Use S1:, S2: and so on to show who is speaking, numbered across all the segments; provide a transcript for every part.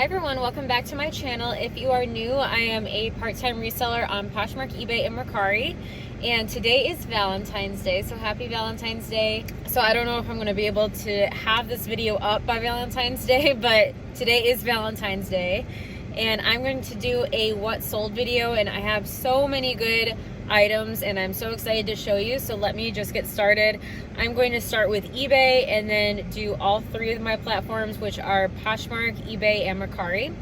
S1: Hi everyone, welcome back to my channel. If you are new, I am a part-time reseller on Poshmark, eBay, and Mercari. And today is Valentine's Day, so happy Valentine's Day. So I don't know if I'm going to be able to have this video up by Valentine's Day, but today is Valentine's Day. And I'm going to do a what sold video, and I have so many good items and I'm so excited to show you. So let me just get started. I'm going to start with eBay and then do all three of my platforms, which are Poshmark, eBay, and Mercari.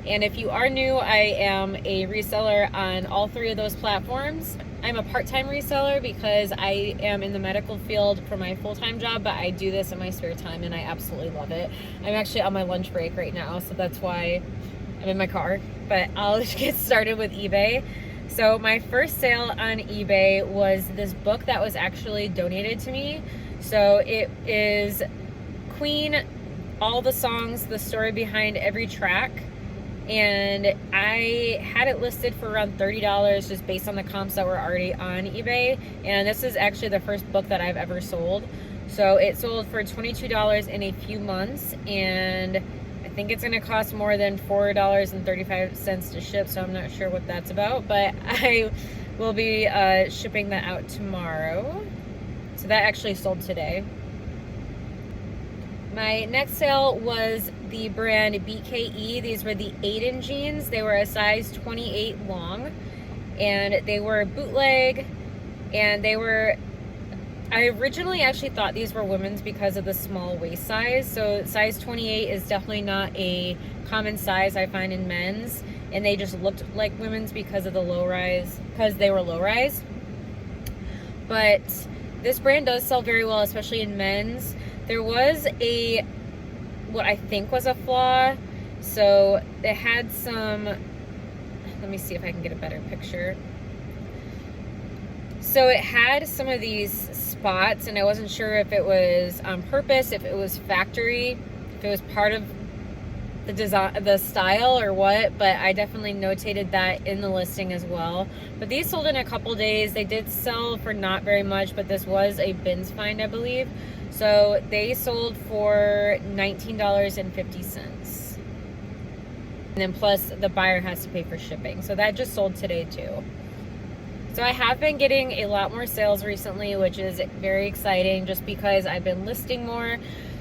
S1: And if you are new, I am a reseller on all three of those platforms. I'm a part-time reseller because I am in the medical field for my full-time job, but I do this in my spare time and I absolutely love it. I'm actually on my lunch break right now, so that's why I'm in my car, but I'll get started with eBay. So my first sale on eBay was this book that was actually donated to me. So it is Queen, all the songs, the story behind every track. And I had it listed for around $30 just based on the comps that were already on eBay. And this is actually the first book that I've ever sold. So it sold for $22 in a few months, and I think it's going to cost more than $4.35 to ship, so I'm not sure what that's about, but I will be shipping that out tomorrow. So that actually sold today. My next sale was the brand BKE. These were the Aiden jeans. They were a size 28 long, and they were bootleg, and they were... I originally actually thought these were women's because of the small waist size. So size 28 is definitely not a common size I find in men's, and they just looked like women's because of the low rise, because they were low rise. But this brand does sell very well, especially in men's. There was what I think was a flaw. So it had some, let me see if I can get a better picture. So it had some of these spots, and I wasn't sure if it was on purpose, if it was factory, if it was part of the design, the style, or what, but I definitely notated that in the listing as well. But these sold in a couple days. They did sell for not very much, but this was a bins find, I believe. So they sold for $19.50. And then plus the buyer has to pay for shipping. So that just sold today too. So I have been getting a lot more sales recently, which is very exciting just because I've been listing more.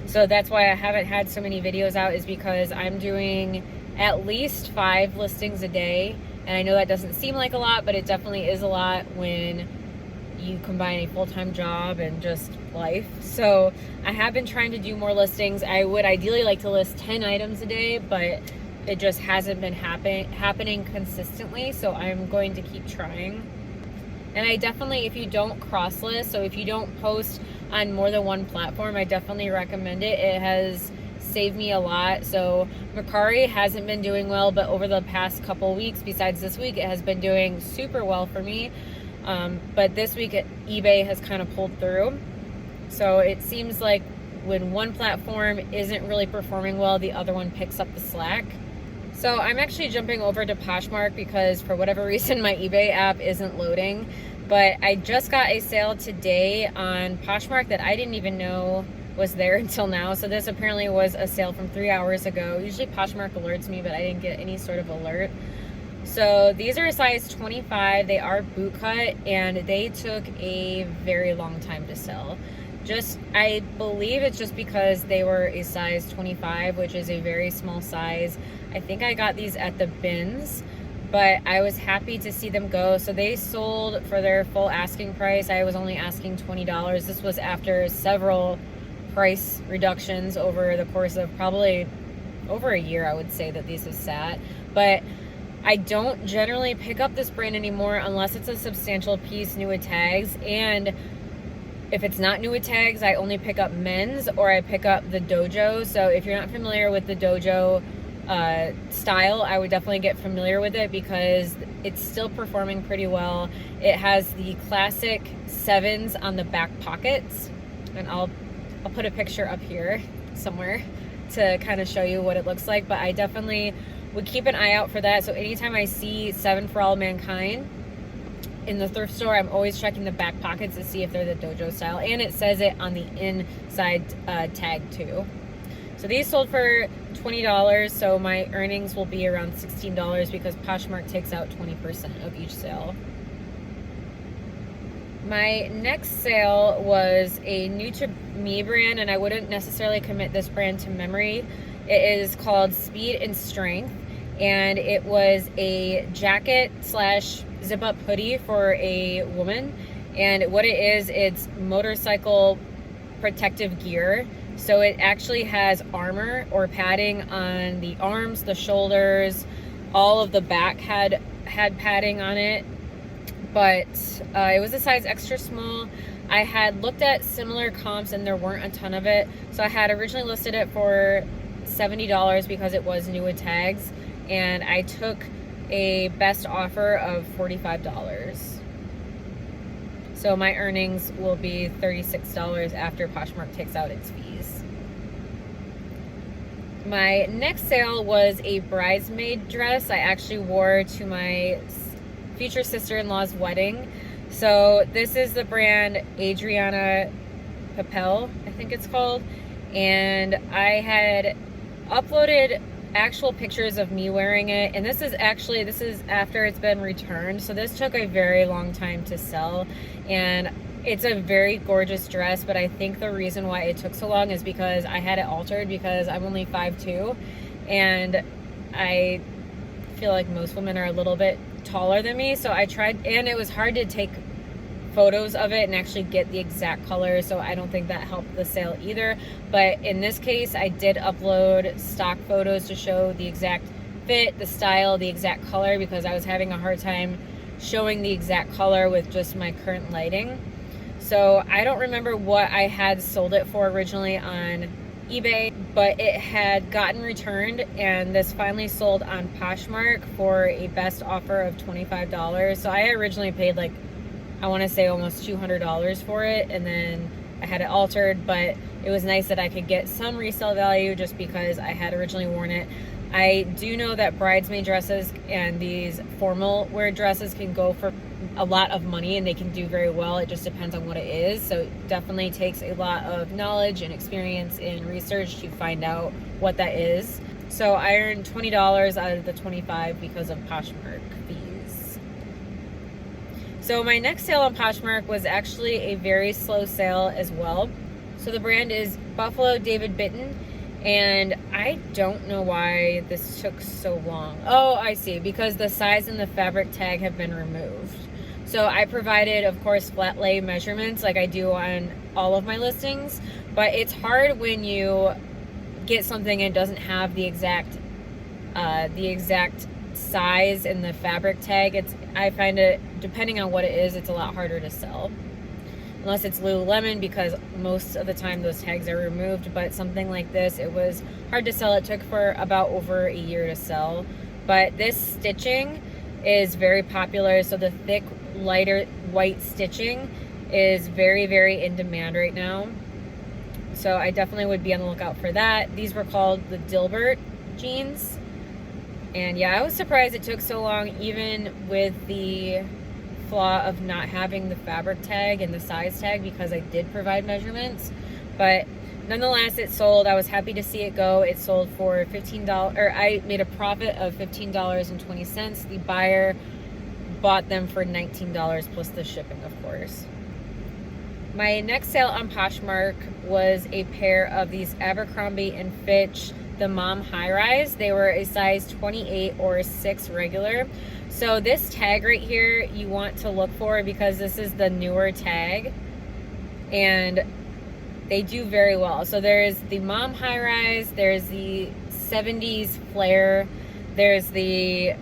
S1: So that's why I haven't had so many videos out, is because I'm doing at least 5 listings a day. And I know that doesn't seem like a lot, but it definitely is a lot when you combine a full-time job and just life. So I have been trying to do more listings. I would ideally like to list 10 items a day, but it just hasn't been happening consistently. So I'm going to keep trying. And I definitely, if you don't cross list, so if you don't post on more than one platform, I definitely recommend it. It has saved me a lot. So Mercari hasn't been doing well, but over the past couple weeks, besides this week, it has been doing super well for me. But this week eBay has kind of pulled through. So it seems like when one platform isn't really performing well, the other one picks up the slack. So I'm actually jumping over to Poshmark because for whatever reason my eBay app isn't loading. But I just got a sale today on Poshmark that I didn't even know was there until now. So this apparently was a sale from 3 hours ago. Usually Poshmark alerts me, but I didn't get any sort of alert. So these are a size 25. They are boot cut, and they took a very long time to sell. I believe it's just because they were a size 25, which is a very small size. I think I got these at the bins, but I was happy to see them go. So they sold for their full asking price. I was only asking $20. This was after several price reductions over the course of probably over a year, I would say, that these have sat. But I don't generally pick up this brand anymore unless it's a substantial piece new with tags. And if it's not new with tags, I only pick up men's, or I pick up the dojo. So if you're not familiar with the dojo style, I would definitely get familiar with it because it's still performing pretty well. It has the classic 7s on the back pockets, and I'll put a picture up here somewhere to kind of show you what it looks like. But I definitely would keep an eye out for that. So anytime I see 7 for All Mankind in the thrift store, I'm always checking the back pockets to see if they're the dojo style, and it says it on the inside tag too. So these sold for $20, so my earnings will be around $16 because Poshmark takes out 20% of each sale. My next sale was a new to me brand, and I wouldn't necessarily commit this brand to memory. It is called Speed and Strength, and it was a jacket slash zip up hoodie for a woman. And what it is, it's motorcycle protective gear. So it actually has armor or padding on the arms, the shoulders, all of the back had padding on it. But it was a size extra small. I had looked at similar comps and there weren't a ton of it. So I had originally listed it for $70 because it was new with tags. And I took a best offer of $45. So my earnings will be $36 after Poshmark takes out its fees. My next sale was a bridesmaid dress I actually wore to my future sister-in-law's wedding. So this is the brand Adriana Papel, I think it's called. And I had uploaded actual pictures of me wearing it, and this is after it's been returned, so this took a very long time to sell. And it's a very gorgeous dress, but I think the reason why it took so long is because I had it altered, because I'm only 5'2", and I feel like most women are a little bit taller than me, so I tried, and it was hard to take photos of it and actually get the exact color, so I don't think that helped the sale either. But in this case, I did upload stock photos to show the exact fit, the style, the exact color, because I was having a hard time showing the exact color with just my current lighting. So I don't remember what I had sold it for originally on eBay, but it had gotten returned, and this finally sold on Poshmark for a best offer of $25. So I originally paid like, I want to say almost $200 for it, and then I had it altered, but it was nice that I could get some resale value just because I had originally worn it. I do know that bridesmaid dresses and these formal wear dresses can go for a lot of money, and they can do very well. It just depends on what it is. So it definitely takes a lot of knowledge and experience in research to find out what that is. So I earned $20 out of the $25 because of Poshmark fees. So my next sale on Poshmark was actually a very slow sale as well. So the brand is Buffalo David Bitten, and I don't know why this took so long. Oh, I see, because the size and the fabric tag have been removed. So I provided, of course, flat lay measurements like I do on all of my listings, but it's hard when you get something and it doesn't have the exact size and the fabric tag. I find it, depending on what it is, it's a lot harder to sell. Unless it's Lululemon, because most of the time those tags are removed. But something like this, it was hard to sell. It took for about over a year to sell. But this stitching is very popular. So the thick, lighter white stitching is very, very in demand right now. So I definitely would be on the lookout for that. These were called the Dilbert jeans. And yeah, I was surprised it took so long, even with the flaw of not having the fabric tag and the size tag, because I did provide measurements. But nonetheless, it sold. I was happy to see it go. It sold for $15, or I made a profit of $15.20. The buyer bought them for $19 plus the shipping, of course. My next sale on Poshmark was a pair of these Abercrombie and Fitch, the mom high rise. They were a size 28 or 6 regular. So this tag right here you want to look for, because this is the newer tag and they do very well. So there's the mom high rise, there's the 70s flare, there's the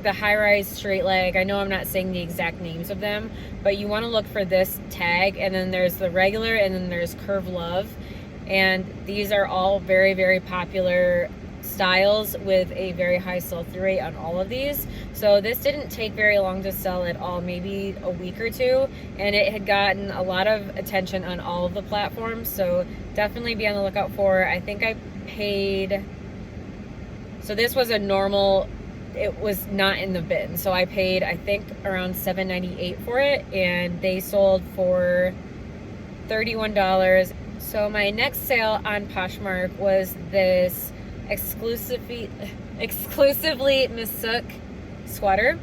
S1: high rise straight leg. I know I'm not saying the exact names of them, but you want to look for this tag. And then there's the regular, and then there's Curve Love. And these are all very, very popular styles with a very high sell-through rate on all of these. So this didn't take very long to sell at all, maybe a week or two, and it had gotten a lot of attention on all of the platforms. So definitely be on the lookout for. I think I paid, so this was a normal, it was not in the bin, so I paid, I think, around $7.98 for it, and they sold for $31. So my next sale on Poshmark was this exclusively Miss Sook sweater.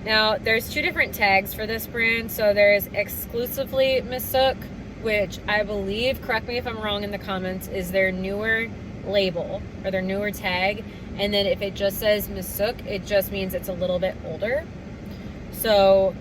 S1: Now, there's two different tags for this brand. So there's exclusively Miss Sook, which I believe, correct me if I'm wrong in the comments, is their newer label or their newer tag. And then if it just says Miss Sook, it just means it's a little bit older. So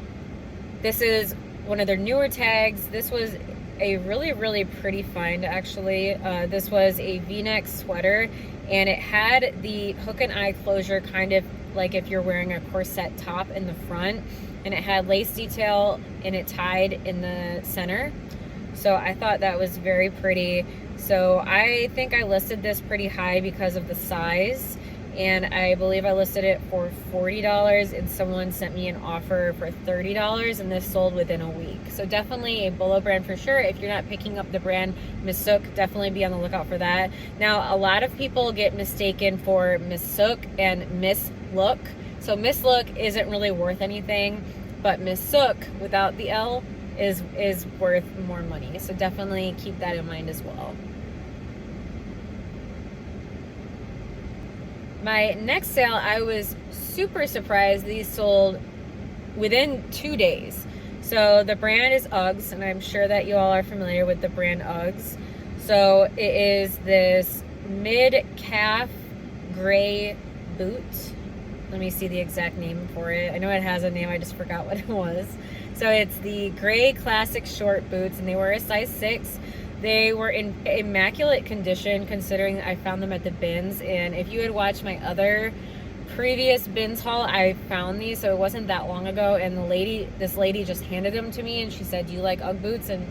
S1: this is one of their newer tags. This was a really, really pretty find, actually. This was a V-neck sweater, and it had the hook and eye closure, kind of like if you're wearing a corset top in the front, and it had lace detail and it tied in the center. So I thought that was very pretty. So I think I listed this pretty high because of the size, and I believe I listed it for $40, and someone sent me an offer for $30, and this sold within a week. So definitely a Bolo brand for sure. If you're not picking up the brand Miss Sook, definitely be on the lookout for that. Now, a lot of people get mistaken for Miss Sook and Miss Look. So Miss Look isn't really worth anything, but Miss Sook without the L is worth more money. So definitely keep that in mind as well. My next sale, I was super surprised these sold within 2 days. So the brand is Uggs, and I'm sure that you all are familiar with the brand Uggs. So it is this mid-calf gray boot. Let me see the exact name for it. I know it has a name, I just forgot what it was. So it's the gray classic short boots, and they were a size 6. They were in immaculate condition considering I found them at the bins. And if you had watched my other previous bins haul, I found these, so it wasn't that long ago. And this lady just handed them to me, and she said, "Do you like Ugg boots?" And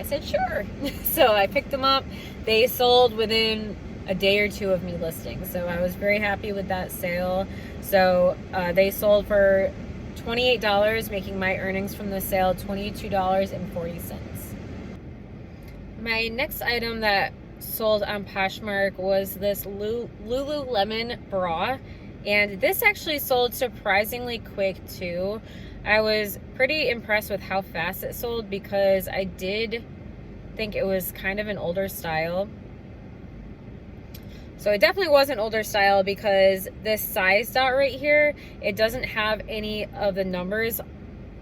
S1: I said, "Sure." So I picked them up. They sold within a day or two of me listing. So I was very happy with that sale. So they sold for $28, making my earnings from the sale $22.40. My next item that sold on Poshmark was this Lululemon bra, and this actually sold surprisingly quick too. I was pretty impressed with how fast it sold because I did think it was kind of an older style. So it definitely was an older style because this size dot right here, it doesn't have any of the numbers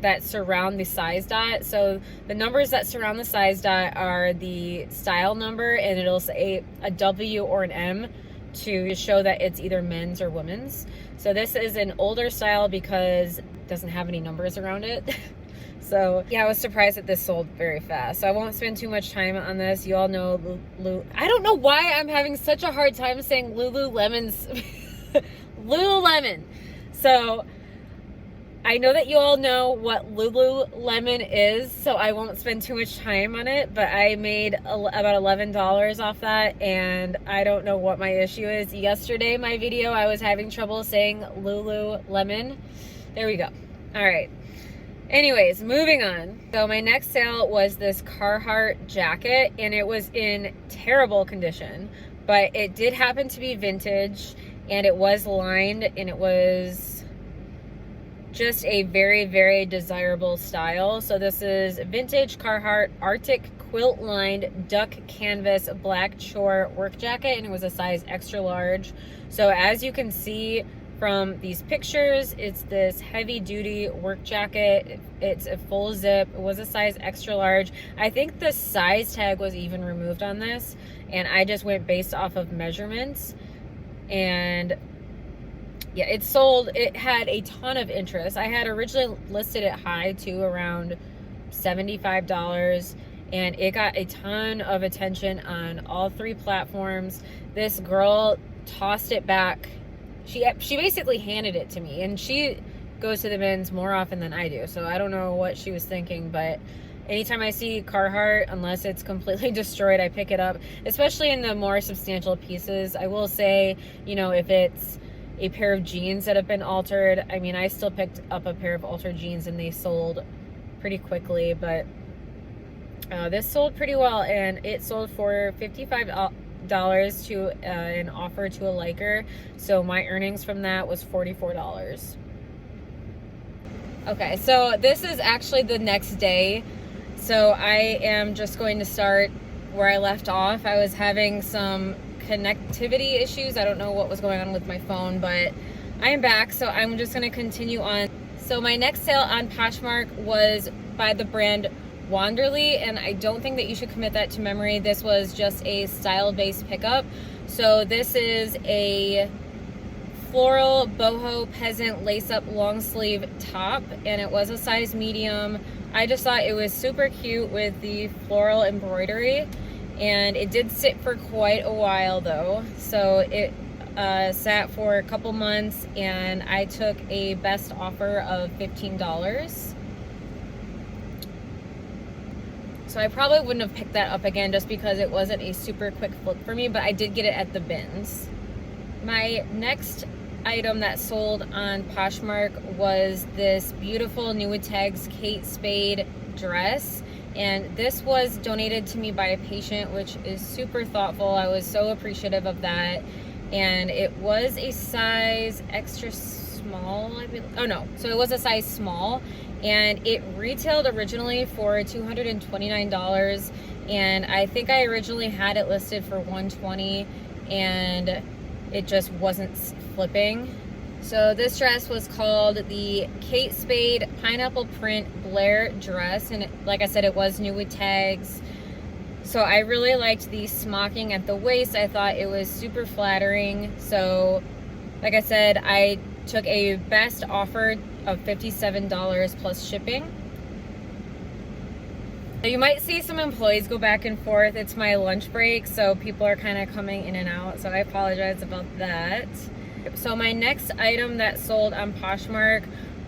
S1: that surround the size dot. So the numbers that surround the size dot are the style number, and it'll say a W or an M to show that it's either men's or women's. So this is an older style because it doesn't have any numbers around it. So yeah, I was surprised that this sold very fast. So I won't spend too much time on this. You all know I don't know why I'm having such a hard time saying Lululemon's Lululemon. So I know that you all know what Lululemon is, so I won't spend too much time on it, but I made about $11 off that, and I don't know what my issue is. Yesterday, my video, I was having trouble saying Lululemon. There we go. All right. Anyways, moving on. So my next sale was this Carhartt jacket, and it was in terrible condition, but it did happen to be vintage, and it was lined, and it was just a very, very desirable style. So this is vintage Carhartt Arctic quilt lined duck canvas black chore work jacket, and it was a size extra large. So as you can see from these pictures, it's this heavy duty work jacket. It's a full zip. It was a size extra large. I think the size tag was even removed on this, and I just went based off of measurements. And yeah, it sold. It had a ton of interest. I had originally listed it high to around $75, and it got a ton of attention on all 3 platforms. This girl tossed it back. She basically handed it to me, and she goes to the bins more often than I do, so I don't know what she was thinking, but anytime I see Carhartt, unless it's completely destroyed, I pick it up, especially in the more substantial pieces. I will say, you know, if it's a pair of jeans that have been altered, I mean, I still picked up a pair of altered jeans and they sold pretty quickly, but this sold pretty well, and it sold for $55 to an offer to a liker. So my earnings from that was $44. Okay, so this is actually the next day. So I am just going to start where I left off. I was having some connectivity issues. I don't know what was going on with my phone, but I am back, so I'm just going to continue on. So my next sale on Poshmark was by the brand Wanderly, and I don't think that you should commit that to memory. This was just a style-based pickup. So this is a floral boho peasant lace-up long sleeve top, and it was a size medium. I just thought it was super cute with the floral embroidery, and it did sit for quite a while though. So it sat for a couple months, and I took a best offer of $15. So I probably wouldn't have picked that up again just because it wasn't a super quick flip for me, but I did get it at the bins. My next item that sold on Poshmark was this beautiful New with Tags Kate Spade dress, and this was donated to me by a patient, which is super thoughtful. I was so appreciative of that, and it was a size extra small, I believe. Oh no, so it was a size small, and it retailed originally for $229, and I think I originally had it listed for $120, and it just wasn't flipping. So this dress was called the Kate Spade Pineapple Print Blair dress, and like I said, it was New with Tags. So I really liked the smocking at the waist. I thought it was super flattering. So like I said, I took a best offer of $57 plus shipping. So you might see some employees go back and forth. It's my lunch break, so people are kind of coming in and out, so I apologize about that. So my next item that sold on Poshmark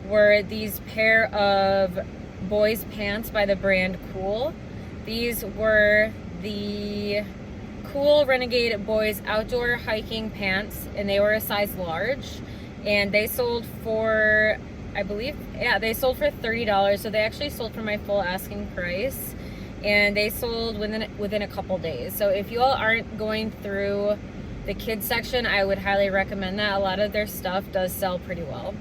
S1: were these pair of boys pants by the brand Cool. These were the Cool Renegade Boys Outdoor Hiking Pants, and they were a size large, and they sold for, I believe, yeah, they sold for $30. So they actually sold for my full asking price, and they sold within a couple days. So if you all aren't going through the kids section, I would highly recommend that. A lot of their stuff does sell pretty well.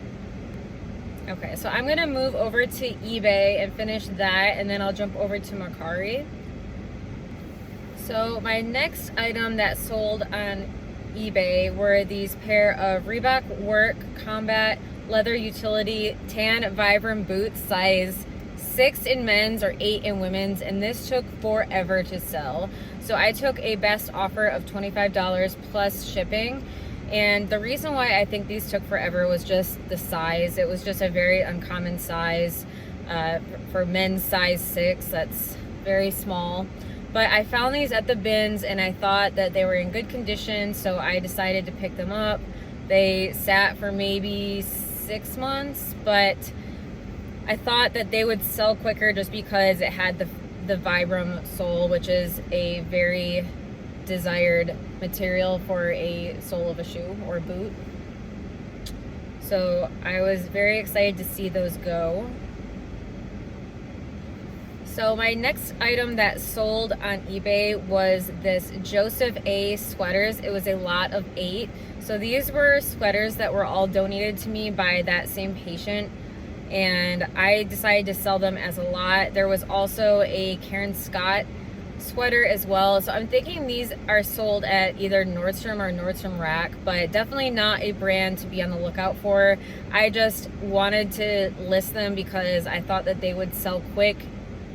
S1: Okay, so I'm gonna move over to eBay and finish that, and then I'll jump over to Mercari. So my next item that sold on eBay were these pair of Reebok Work Combat Leather Utility Tan Vibram boots, size 6 in men's or 8 in women's, and this took forever to sell. So I took a best offer of $25 plus shipping, and the reason why I think these took forever was just the size. It was just a very uncommon size for men's size 6. That's very small. But I found these at the bins, and I thought that they were in good condition, so I decided to pick them up. They sat for maybe 6 months, but I thought that they would sell quicker just because it had the Vibram sole, which is a very desired material for a sole of a shoe or boot. So I was very excited to see those go. So my next item that sold on eBay was this Joseph A sweaters. It was a lot of 8. So these were sweaters that were all donated to me by that same patient, and I decided to sell them as a lot. There was also a Karen Scott sweater as well. So I'm thinking these are sold at either Nordstrom or Nordstrom Rack, but definitely not a brand to be on the lookout for. I just wanted to list them because I thought that they would sell quick.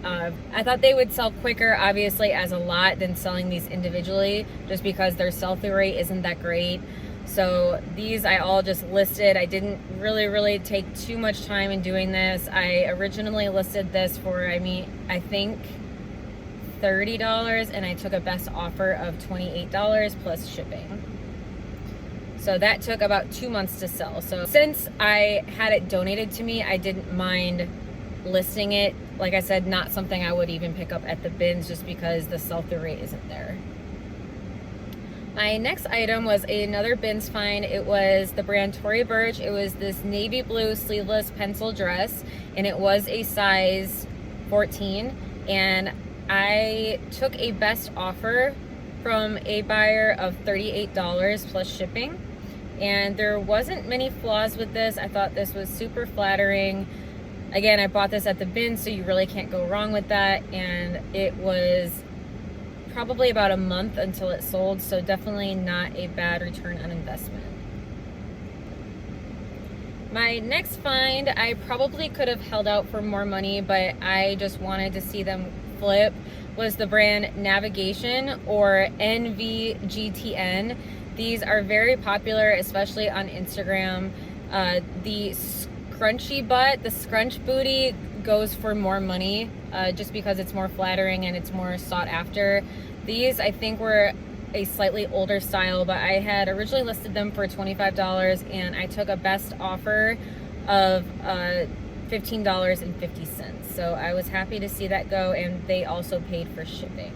S1: I thought they would sell quicker, obviously, as a lot than selling these individually, just because their sell-through rate isn't that great. So these I all just listed. I didn't really take too much time in doing this. I originally listed this for, I think $30, and I took a best offer of $28 plus shipping. So that took about 2 months to sell. So since I had it donated to me, I didn't mind listing it. Like I said, not something I would even pick up at the bins just because the sell-through rate isn't there. My next item was another bins find. It was the brand Tory Burch. It was this navy blue sleeveless pencil dress, and it was a size 14, and I took a best offer from a buyer of $38 plus shipping, and there wasn't many flaws with this. I thought this was super flattering. Again, I bought this at the bin, so you really can't go wrong with that, and it was probably about a month until it sold, so definitely not a bad return on investment. My next find, I probably could have held out for more money, but I just wanted to see them flip, was the brand Navigation, or NVGTN. These are very popular, especially on Instagram. The scrunchy butt, the scrunch booty goes for more money, just because it's more flattering and it's more sought after. These, I think, were a slightly older style, but I had originally listed them for $25 and I took a best offer of $15.50. So I was happy to see that go, and they also paid for shipping.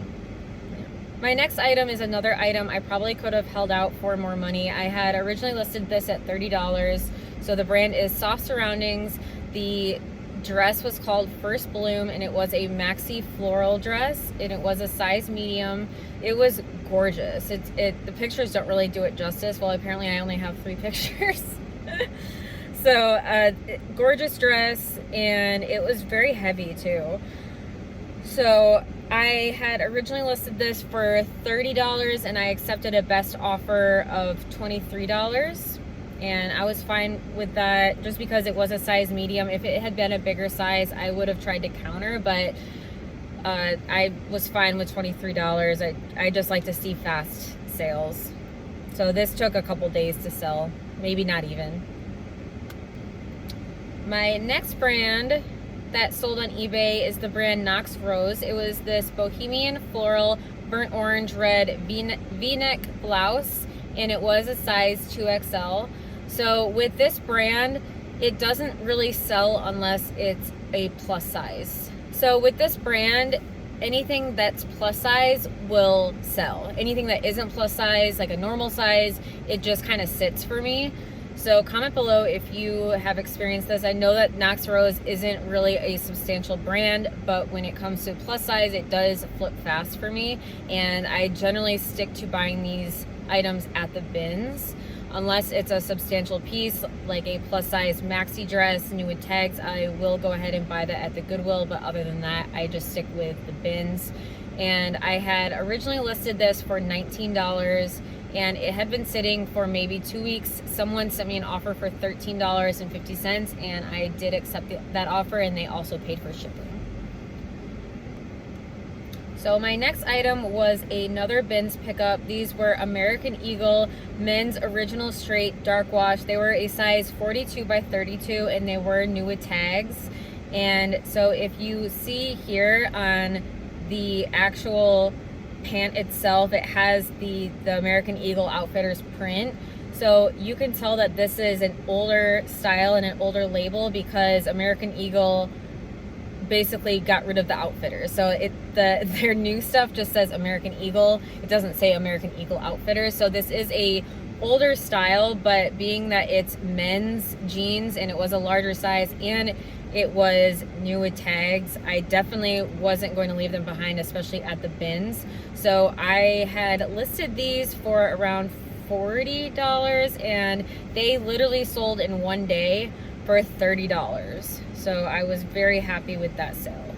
S1: My next item is another item I probably could have held out for more money. I had originally listed this at $30. So the brand is Soft Surroundings. The dress was called First Bloom, and it was a maxi floral dress, and it was a size medium. It was gorgeous. The pictures don't really do it justice. Well, apparently I only have 3 pictures. So gorgeous dress, and it was very heavy too. So I had originally listed this for $30 and I accepted a best offer of $23. And I was fine with that just because it was a size medium. If it had been a bigger size, I would have tried to counter, but I was fine with $23. I just like to see fast sales. So this took a couple days to sell, maybe not even. My next brand that sold on eBay is the brand Knox Rose. It was this bohemian floral burnt orange red V-neck blouse, and it was a size 2XL. So with this brand, it doesn't really sell unless it's a plus size. So with this brand, anything that's plus size will sell. Anything that isn't plus size, like a normal size, it just kind of sits for me. So comment below if you have experienced this. I know that Knox Rose isn't really a substantial brand, but when it comes to plus size, it does flip fast for me. And I generally stick to buying these items at the bins. Unless it's a substantial piece, like a plus size maxi dress, new with tags, I will go ahead and buy that at the Goodwill. But other than that, I just stick with the bins. And I had originally listed this for $19. And it had been sitting for maybe 2 weeks. Someone sent me an offer for $13.50, and I did accept that offer, and they also paid for shipping. So my next item was another bins pickup. These were American Eagle men's original straight dark wash. They were a size 42 by 32, and they were new with tags. And so if you see here on the actual pant itself, it has the American Eagle Outfitters print. So you can tell that this is an older style and an older label because American Eagle basically got rid of the Outfitters. So their new stuff just says American Eagle. It doesn't say American Eagle Outfitters. So this is a older style, but being that it's men's jeans and it was a larger size and it was new with tags, I definitely wasn't going to leave them behind, especially at the bins. So I had listed these for around $40, and they literally sold in one day for $30. So I was very happy with that sale.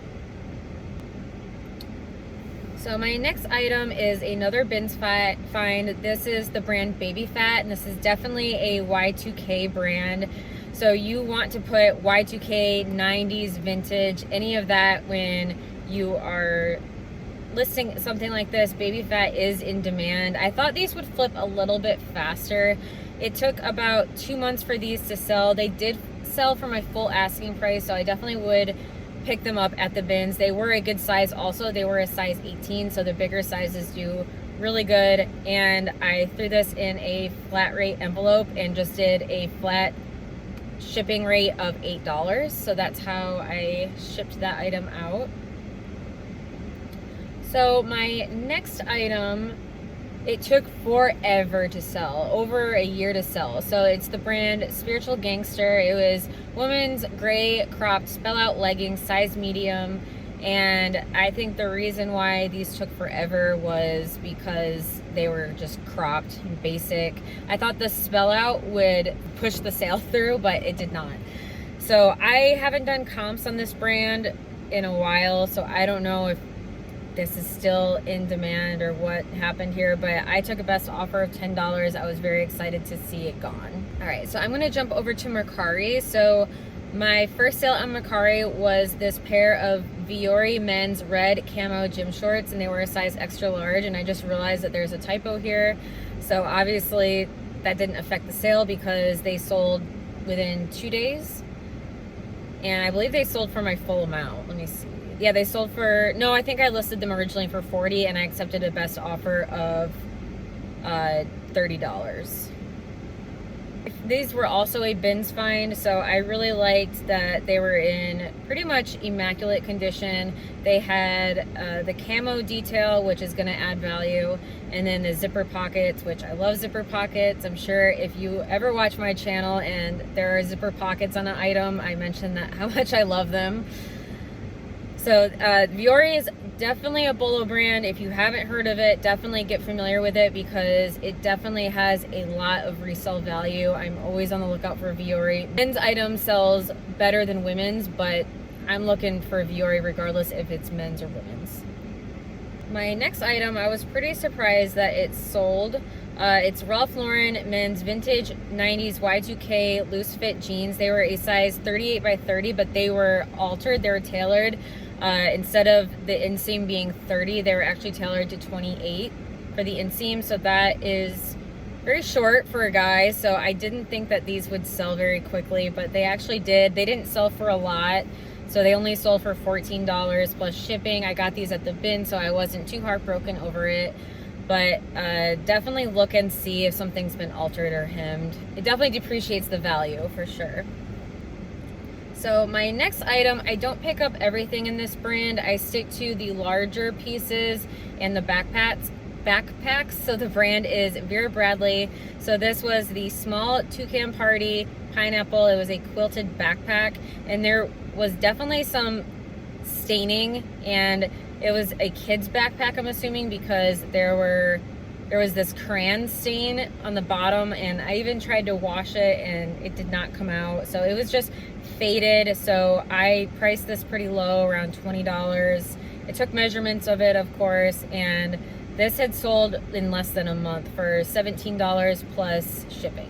S1: So my next item is another bins find. This is the brand Baby Phat, and this is definitely a Y2K brand. So you want to put Y2K, 90s, vintage, any of that when you are listing something like this. Baby Phat is in demand. I thought these would flip a little bit faster. It took about 2 months for these to sell. They did sell for my full asking price, so I definitely would pick them up at the bins. They were a good size also. They were a size 18, so the bigger sizes do really good. And I threw this in a flat rate envelope and just did a flat shipping rate of $8. So that's how I shipped that item out. So my next item, it took forever to sell, over a year to sell. So it's the brand Spiritual Gangster. It was women's gray cropped spell out leggings, size medium. And I think the reason why these took forever was because they were just cropped and basic. I thought the spell out would push the sale through, but it did not. So I haven't done comps on this brand in a while, so I don't know if this is still in demand or what happened here, but I took a best offer of $10. I was very excited to see it gone. All right, so I'm gonna jump over to Mercari. So my first sale on Mercari was this pair of Viore men's red camo gym shorts, and they were a size extra large, and I just realized that there's a typo here. So obviously that didn't affect the sale because they sold within 2 days. And I believe they sold for my full amount. Let me see. Yeah, they sold for, no, I think I listed them originally for $40 and I accepted a best offer of $30. These were also a bins find, so I really liked that they were in pretty much immaculate condition. They had the camo detail, which is going to add value, and then the zipper pockets, which I love zipper pockets. I'm sure if you ever watch my channel and there are zipper pockets on an item, I mentioned that how much I love them. So Viore is definitely a Bolo brand. If you haven't heard of it, definitely get familiar with it because it definitely has a lot of resale value. I'm always on the lookout for Viore. Men's item sells better than women's, but I'm looking for Viore regardless if it's men's or women's. My next item, I was pretty surprised that it sold. It's Ralph Lauren men's vintage 90s Y2K loose fit jeans. They were a size 38 by 30, but they were altered, they were tailored. Instead of the inseam being 30, they were actually tailored to 28 for the inseam. So that is very short for a guy. So I didn't think that these would sell very quickly, but they actually did. They didn't sell for a lot. So they only sold for $14 plus shipping. I got these at the bin, so I wasn't too heartbroken over it. But definitely look and see if something's been altered or hemmed. It definitely depreciates the value for sure. So my next item, I don't pick up everything in this brand. I stick to the larger pieces and the backpacks. So the brand is Vera Bradley. So this was the small toucan party pineapple. It was a quilted backpack, and there was definitely some staining, and it was a kid's backpack, I'm assuming, because there was this crayon stain on the bottom, and I even tried to wash it and it did not come out. So it was just faded. So I priced this pretty low, around $20. I took measurements of it, of course, and this had sold in less than a month for $17 plus shipping.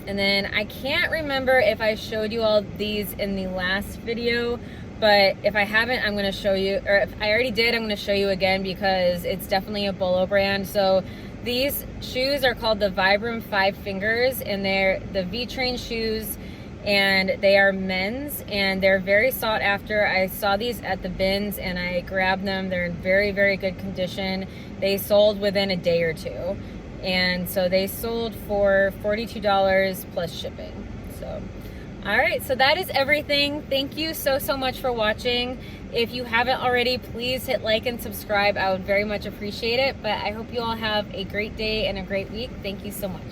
S1: And then I can't remember if I showed you all these in the last video, but if I haven't, I'm going to show you, or if I already did, I'm going to show you again because it's definitely a Bolo brand. So these shoes are called the Vibram 5 Fingers, and they're the V-Train shoes, and they are men's, and they're very sought after. I saw these at the bins and I grabbed them. They're in very, very good condition. They sold within a day or two. And so they sold for $42 plus shipping. So, all right, so that is everything. Thank you so much for watching. If you haven't already, please hit like and subscribe. I would very much appreciate it. But I hope you all have a great day and a great week. Thank you so much.